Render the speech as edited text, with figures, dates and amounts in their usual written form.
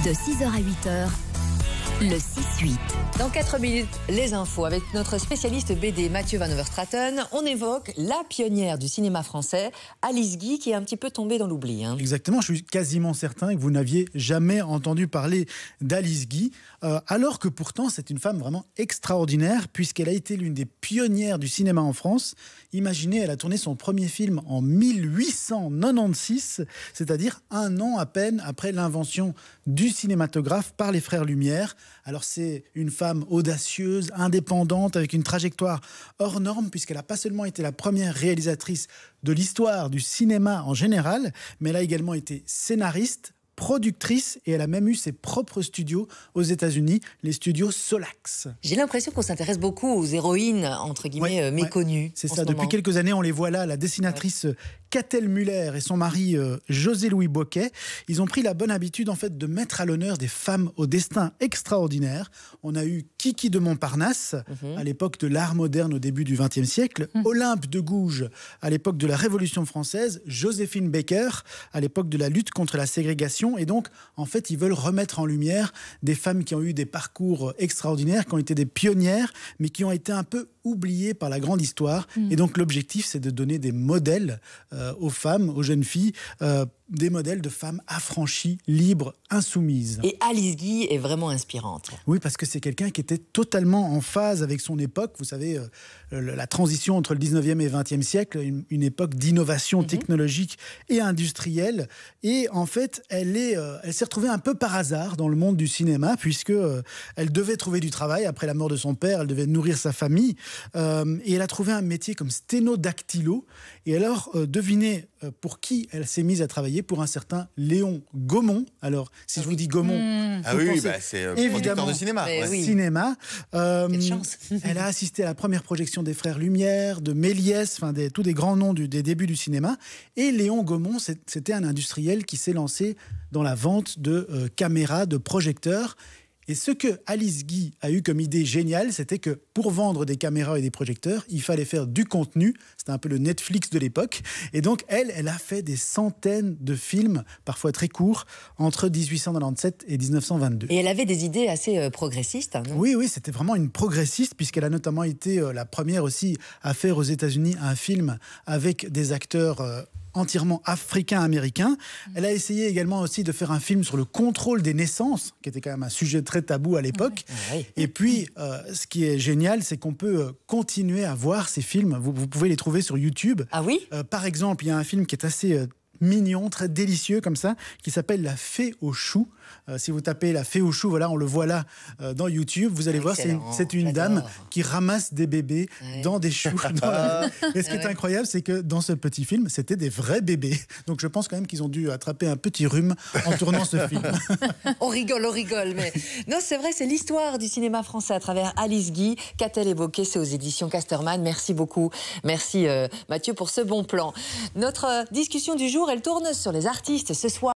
De 6h à 8h, le 6-8. Dans 4 minutes, les infos avec notre spécialiste BD Mathieu Van Overstraten. On évoque la pionnière du cinéma français, Alice Guy, qui est un petit peu tombée dans l'oubli. Exactement, je suis quasiment certain que vous n'aviez jamais entendu parler d'Alice Guy, alors que pourtant c'est une femme vraiment extraordinaire, puisqu'elle a été l'une des pionnières du cinéma en France. Imaginez, elle a tourné son premier film en 1896, c'est-à-dire un an à peine après l'invention du cinématographe par les frères Lumière. Alors c'est une femme audacieuse, indépendante, avec une trajectoire hors norme, puisqu'elle n'a pas seulement été la première réalisatrice de l'histoire du cinéma en général, mais elle a également été scénariste, productrice, et elle a même eu ses propres studios aux États-Unis, les studios Solax. J'ai l'impression qu'on s'intéresse beaucoup aux héroïnes, entre guillemets, méconnues. C'est ça, depuis quelques années, on les voit là, la dessinatrice Catel Muller et son mari José-Louis Boquet. Ils ont pris la bonne habitude en fait de mettre à l'honneur des femmes au destin extraordinaire. On a eu Kiki de Montparnasse à l'époque de l'art moderne au début du XXe siècle, Olympe de Gouges à l'époque de la Révolution française, Joséphine Baker à l'époque de la lutte contre la ségrégation. Et donc, en fait, ils veulent remettre en lumière des femmes qui ont eu des parcours extraordinaires, qui ont été des pionnières, mais qui ont été un peu oubliées par la grande histoire. Et donc, l'objectif, c'est de donner des modèles aux femmes, aux jeunes filles, des modèles de femmes affranchies, libres, insoumises. Et Alice Guy est vraiment inspirante. Oui, parce que c'est quelqu'un qui était totalement en phase avec son époque. Vous savez, la transition entre le 19e et 20e siècle, une époque d'innovation technologique et industrielle. Et en fait, elle s'est retrouvée un peu par hasard dans le monde du cinéma, puisque elle devait trouver du travail après la mort de son père, elle devait nourrir sa famille. Et elle a trouvé un métier comme sténodactylo. Et alors, devinez pour qui elle s'est mise à travailler, pour un certain Léon Gaumont. Alors, si je vous dis Gaumont, c'est évidemment de cinéma. Cinéma. Quelle chance. Elle a assisté à la première projection des Frères Lumière, de Méliès, tous des grands noms des débuts du cinéma. Et Léon Gaumont, c'était un industriel qui s'est lancé dans la vente de caméras, de projecteurs. Et ce que Alice Guy a eu comme idée géniale, c'était que pour vendre des caméras et des projecteurs, il fallait faire du contenu. C'était un peu le Netflix de l'époque. Et donc, elle a fait des centaines de films, parfois très courts, entre 1897 et 1922. Et elle avait des idées assez progressistes. Non ? Oui, c'était vraiment une progressiste, puisqu'elle a notamment été la première aussi à faire aux États-Unis un film avec des acteurs entièrement africain-américain. Elle a essayé également aussi de faire un film sur le contrôle des naissances, qui était quand même un sujet très tabou à l'époque. Et puis, ce qui est génial, c'est qu'on peut continuer à voir ces films. Vous pouvez les trouver sur YouTube. Ah oui ? Par exemple, il y a un film qui est assez mignon, très délicieux comme ça, qui s'appelle La Fée aux choux. Si vous tapez La Fée aux choux, voilà, on le voit là dans YouTube. Vous allez voir, c'est une dame qui ramasse des bébés dans des choux. Et ce qui est incroyable, c'est que dans ce petit film, c'était des vrais bébés. Donc je pense quand même qu'ils ont dû attraper un petit rhume en tournant ce film. On rigole, mais non, c'est vrai, c'est l'histoire du cinéma français à travers Alice Guy. Qu'a-t-elle évoqué ? C'est aux éditions Casterman. Merci beaucoup. Merci Mathieu pour ce bon plan. Notre discussion du jour, elle tourne sur les artistes ce soir.